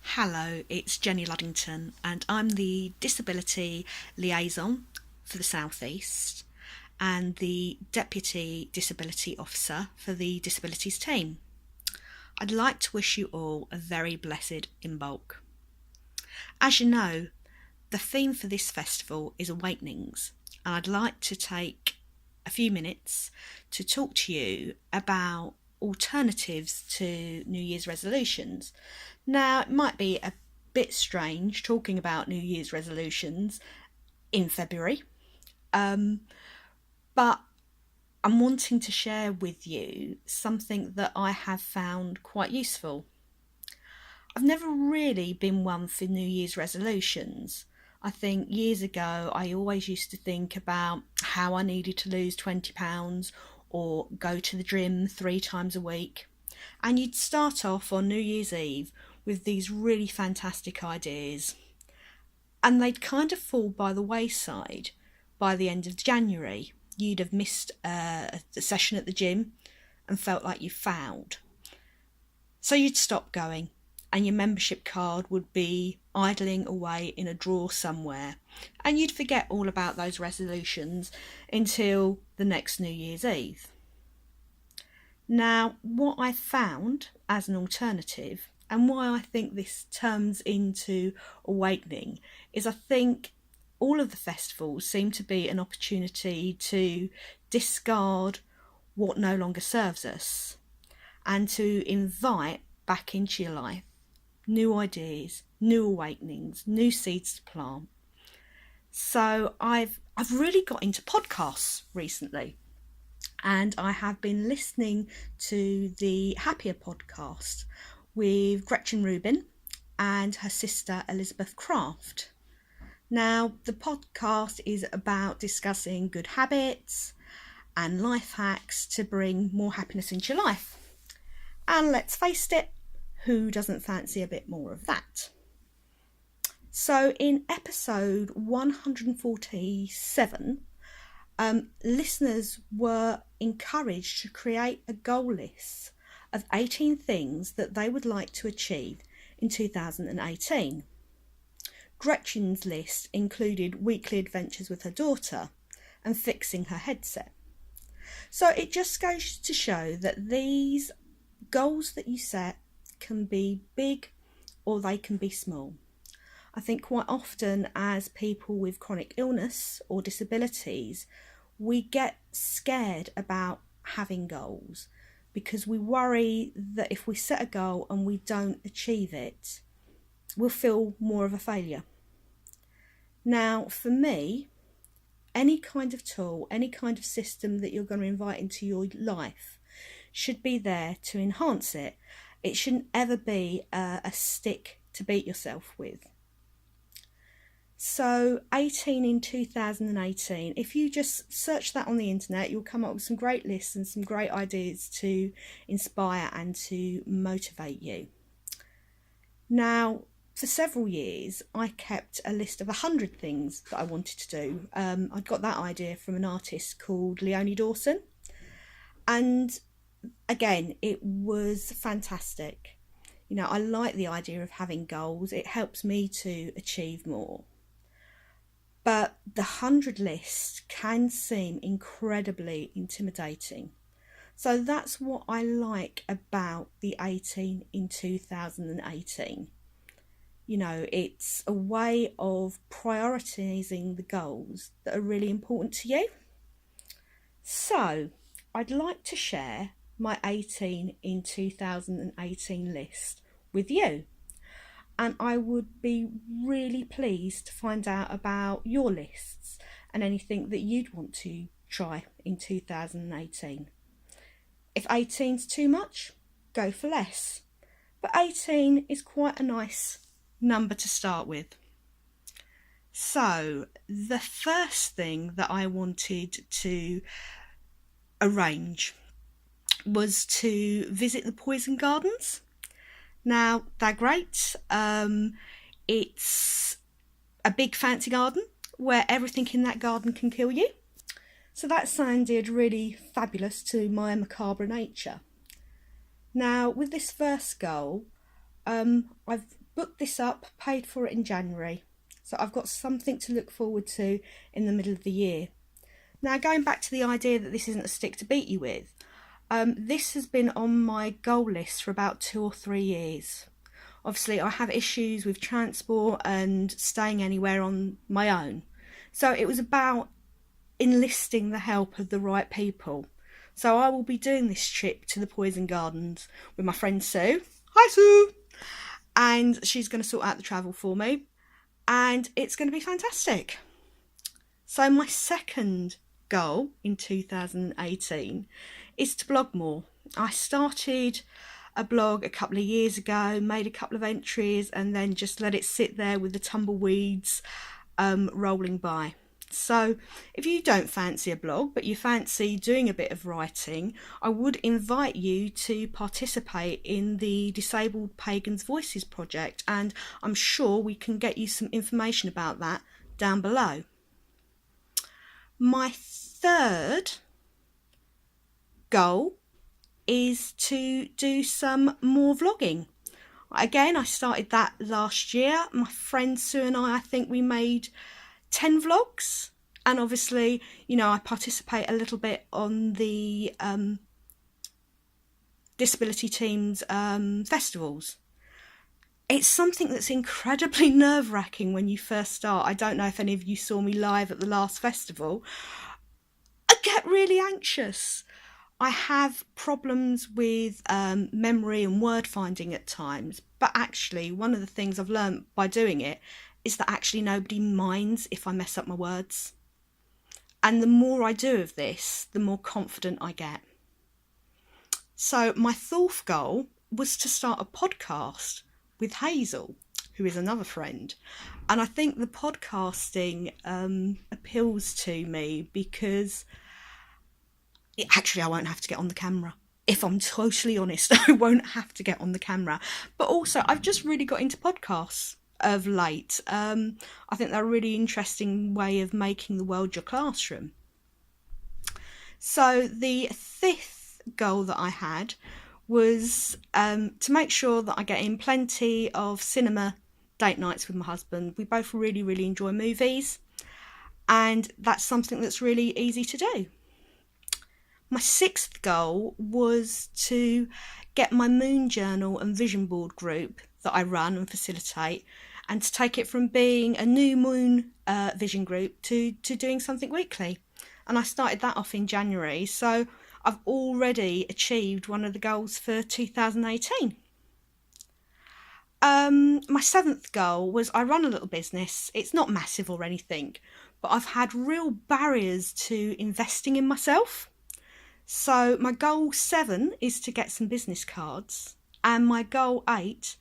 Hello, it's Jenny Luddington, and I'm the Disability Liaison for the South East and the Deputy Disability Officer for the Disabilities team. I'd like to wish you all a very blessed Imbolc. As you know, the theme for this festival is Awakenings, and I'd like to take a few minutes to talk to you about alternatives to New Year's resolutions. Now, it might be a bit strange talking about New Year's resolutions in February, but I'm wanting to share with you something that I have found quite useful. I've never really been one for New Year's resolutions. I think years ago I always used to think about how I needed to lose £20 or go to the gym 3 times a week. And you'd start off on New Year's Eve with these really fantastic ideas, and they'd kind of fall by the wayside by the end of January. You'd have missed a session at the gym and felt like you failed. So you'd stop going, and your membership card would be idling away in a drawer somewhere, and you'd forget all about those resolutions until the next New Year's Eve. Now, what I found as an alternative, and why I think this turns into awakening, is I think all of the festivals seem to be an opportunity to discard what no longer serves us and to invite back into your life new ideas, new awakenings, new seeds to plant. So I've really got into podcasts recently, and I have been listening to the Happier podcast with Gretchen Rubin and her sister Elizabeth Craft. Now, the podcast is about discussing good habits and life hacks to bring more happiness into your life. And let's face it, who doesn't fancy a bit more of that? So in episode 147, listeners were encouraged to create a goal list of 18 things that they would like to achieve in 2018. Gretchen's list included weekly adventures with her daughter and fixing her headset. So it just goes to show that these goals that you set can be big or they can be small. I think quite often as people with chronic illness or disabilities, we get scared about having goals because we worry that if we set a goal and we don't achieve it, we'll feel more of a failure. Now, for me, any kind of tool, any kind of system that you're going to invite into your life should be there to enhance it. It shouldn't ever be a stick to beat yourself with. So 18 in 2018, if you just search that on the internet, you'll come up with some great lists and some great ideas to inspire and to motivate you. Now, for several years, I kept a list of 100 things that I wanted to do. I'd got that idea from an artist called Leonie Dawson. And again, it was fantastic. You know, I like the idea of having goals. It helps me to achieve more. But the 100 list can seem incredibly intimidating. So that's what I like about the 18 in 2018. You know, it's a way of prioritising the goals that are really important to you. So I'd like to share my 18 in 2018 list with you. And I would be really pleased to find out about your lists and anything that you'd want to try in 2018. If 18's too much, go for less. But 18 is quite a nice number to start with. So the first thing that I wanted to arrange was to visit the poison gardens. Now, they're great. It's a big fancy garden where everything in that garden can kill you. So that sounded really fabulous to my macabre nature. Now, with this first goal, I've booked this up, paid for it in January. So I've got something to look forward to in the middle of the year. Now, going back to the idea that this isn't a stick to beat you with, this has been on my goal list for about 2 or 3 years. Obviously, I have issues with transport and staying anywhere on my own. So it was about enlisting the help of the right people. So I will be doing this trip to the Poison Gardens with my friend Sue. Hi, Sue! And she's going to sort out the travel for me. And it's going to be fantastic. So my second goal in 2018 is to blog more. I started a blog a couple of years ago, made a couple of entries, and then just let it sit there with the tumbleweeds rolling by. So if you don't fancy a blog but you fancy doing a bit of writing, I would invite you to participate in the Disabled Pagans Voices project, and I'm sure we can get you some information about that down below. My third goal is to do some more vlogging. Again, I started that last year. My friend Sue and I think we made 10 vlogs, and obviously, you know, I participate a little bit on the disability teams festivals. It's something that's incredibly nerve-wracking when you first start. I don't know if any of you saw me live at the last festival. I get really anxious. I have problems with memory and word finding at times, but actually one of the things I've learned by doing it is that actually nobody minds if I mess up my words. And the more I do of this, the more confident I get. So my fourth goal was to start a podcast with Hazel, who is another friend. And I think the podcasting appeals to me because actually I won't have to get on the camera. If I'm totally honest, I won't have to get on the camera. But also, I've just really got into podcasts of late. I think they're a really interesting way of making the world your classroom. So the fifth goal that I had was to make sure that I get in plenty of cinema date nights with my husband. We both really, really enjoy movies, and that's something that's really easy to do. My sixth goal was to get my Moon Journal and Vision Board group that I run and facilitate, and to take it from being a new moon vision group to doing something weekly. And I started that off in January, so I've already achieved one of the goals for 2018. My seventh goal was I run a little business. It's not massive or anything, but I've had real barriers to investing in myself. So my goal 7 is to get some business cards, and my goal 8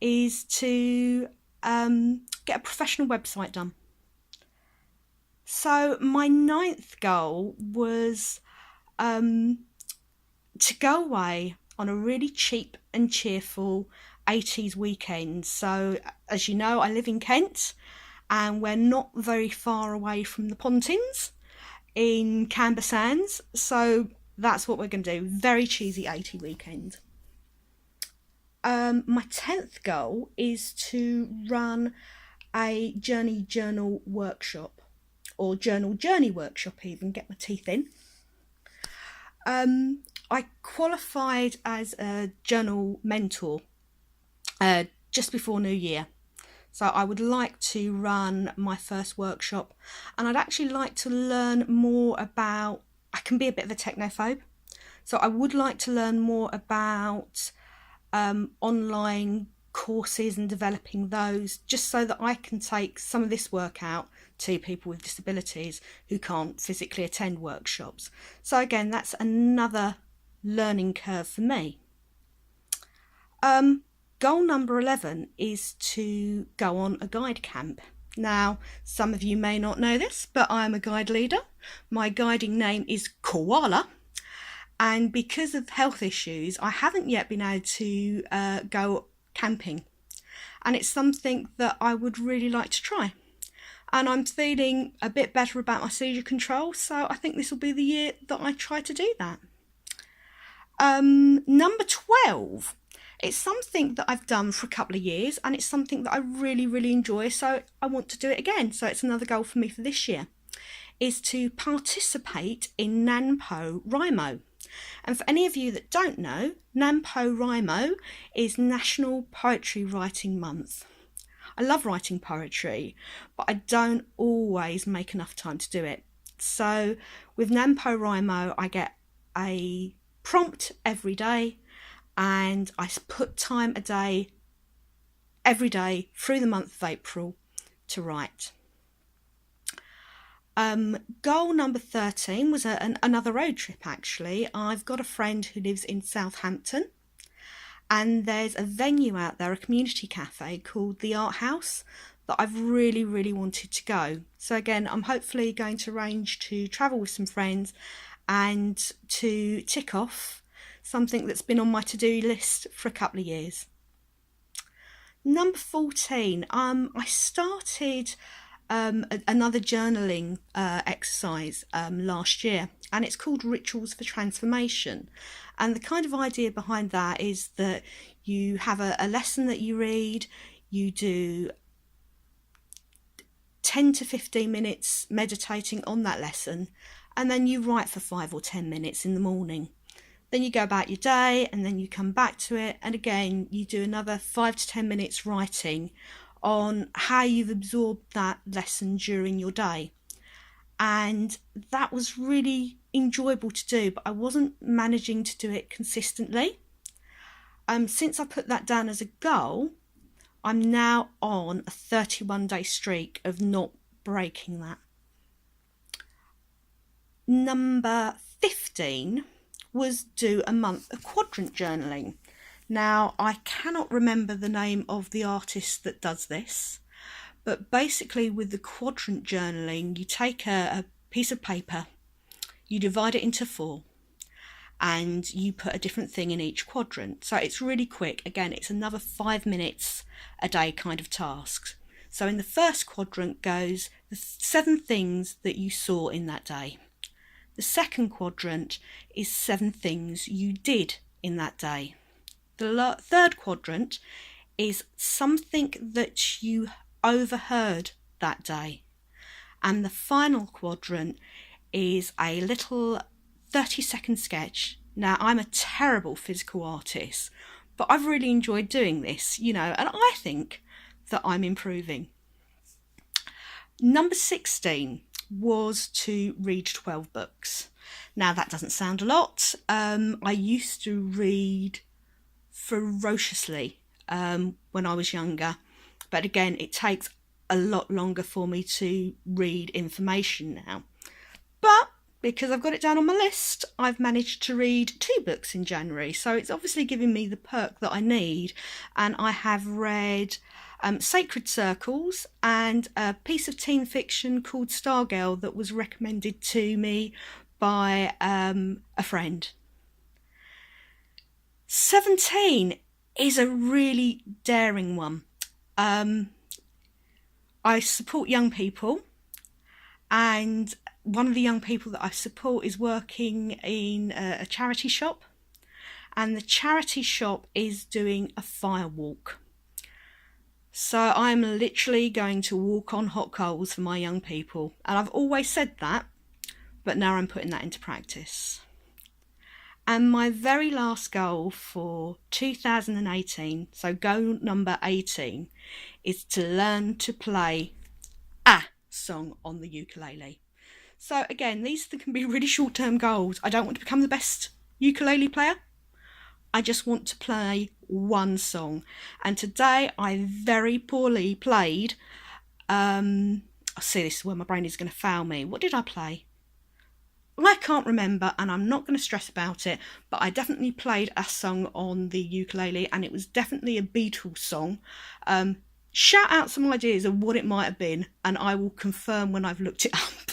is to get a professional website done. So my 9th goal was to go away on a really cheap and cheerful 80s weekend. So as you know, I live in Kent, and we're not very far away from the Pontins in Camber Sands, so that's what we're going to do. Very cheesy 80 weekend. My 10th goal is to run a journey journal workshop, or journal journey workshop even, get my teeth in. I qualified as a journal mentor just before New Year. So I would like to run my first workshop, and I'd actually like to learn more about, I can be a bit of a technophobe, so I would like to learn more about online courses and developing those, just so that I can take some of this work out to people with disabilities who can't physically attend workshops. So again, that's another learning curve for me. Goal number 11 is to go on a guide camp. Now, some of you may not know this, but I'm a guide leader. My guiding name is Koala, and because of health issues, I haven't yet been able to go camping, and it's something that I would really like to try. And I'm feeling a bit better about my seizure control, so I think this will be the year that I try to do that. Number 12 It's something that I've done for a couple of years, and it's something that I really, really enjoy, so I want to do it again. So it's another goal for me for this year, is to participate in NaNoWriMo. And for any of you that don't know, NaNoWriMo is National Poetry Writing Month. I love writing poetry, but I don't always make enough time to do it. So with NaNoWriMo, I get a prompt every day, and I put time a day every day through the month of April to write. Goal number 13 was another road trip, actually. I've got a friend who lives in Southampton, and there's a venue out there, a community cafe called the Art House, that I've really, really wanted to go. So again, I'm hopefully going to arrange to travel with some friends and to tick off something that's been on my to-do list for a couple of years. Number 14, I started another journaling exercise last year, and it's called Rituals for Transformation. And the kind of idea behind that is that you have a lesson that you read, you do 10 to 15 minutes meditating on that lesson, and then you write for 5 or 10 minutes in the morning. Then you go about your day, and then you come back to it, and again you do another 5 to 10 minutes writing on how you've absorbed that lesson during your day. And that was really enjoyable to do, but I wasn't managing to do it consistently. Since I put that down as a goal, I'm now on a 31-day streak of not breaking that. Number 15 was do a month of quadrant journaling. Now, I cannot remember the name of the artist that does this, but basically with the quadrant journaling, you take a piece of paper, you divide it into 4, and you put a different thing in each quadrant. So it's really quick. Again, it's another 5 minutes a day kind of task. So in the first quadrant goes the 7 things that you saw in that day. The second quadrant is 7 things you did in that day. The third quadrant is something that you overheard that day. And the final quadrant is a little 30-second sketch. Now, I'm a terrible physical artist, but I've really enjoyed doing this, and I think that I'm improving. Number 16 was to read 12 books. Now, that doesn't sound a lot. I used to read ferociously when I was younger, but again, it takes a lot longer for me to read information now. But because I've got it down on my list, I've managed to read 2 books in January, so it's obviously giving me the perk that I need. And I have read Sacred Circles and a piece of teen fiction called Stargirl that was recommended to me by a friend. 17 is a really daring one. I support young people, and one of the young people that I support is working in a charity shop, and the charity shop is doing a fire walk. So I'm literally going to walk on hot coals for my young people, and I've always said that, but now I'm putting that into practice. And my very last goal for 2018, so goal number 18, is to learn to play a song on the ukulele. So again, these can be really short-term goals. I don't want to become the best ukulele player. I just want to play one song. And today I very poorly played. I see, this is where my brain is going to fail me. What did I play? I can't remember, and I'm not going to stress about it, but I definitely played a song on the ukulele, and it was definitely a Beatles song. Shout out some ideas of what it might have been, and I will confirm when I've looked it up.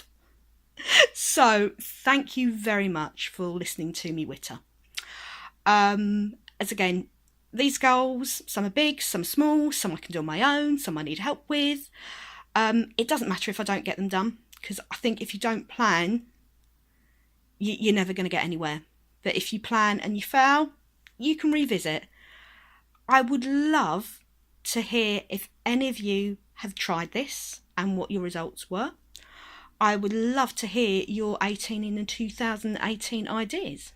So, thank you very much for listening to me witter. As again, these goals, some are big, some are small, some I can do on my own, some I need help with. It doesn't matter if I don't get them done, because I think if you don't plan, you're never going to get anywhere. But if you plan and you fail, you can revisit. I would love to hear if any of you have tried this and what your results were. I would love to hear your 18 in 2018 ideas.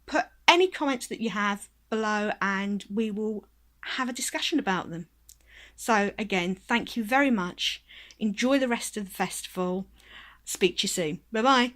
Put any comments that you have below and we will have a discussion about them. So again, thank you very much. Enjoy the rest of the festival. Speak to you soon. Bye bye.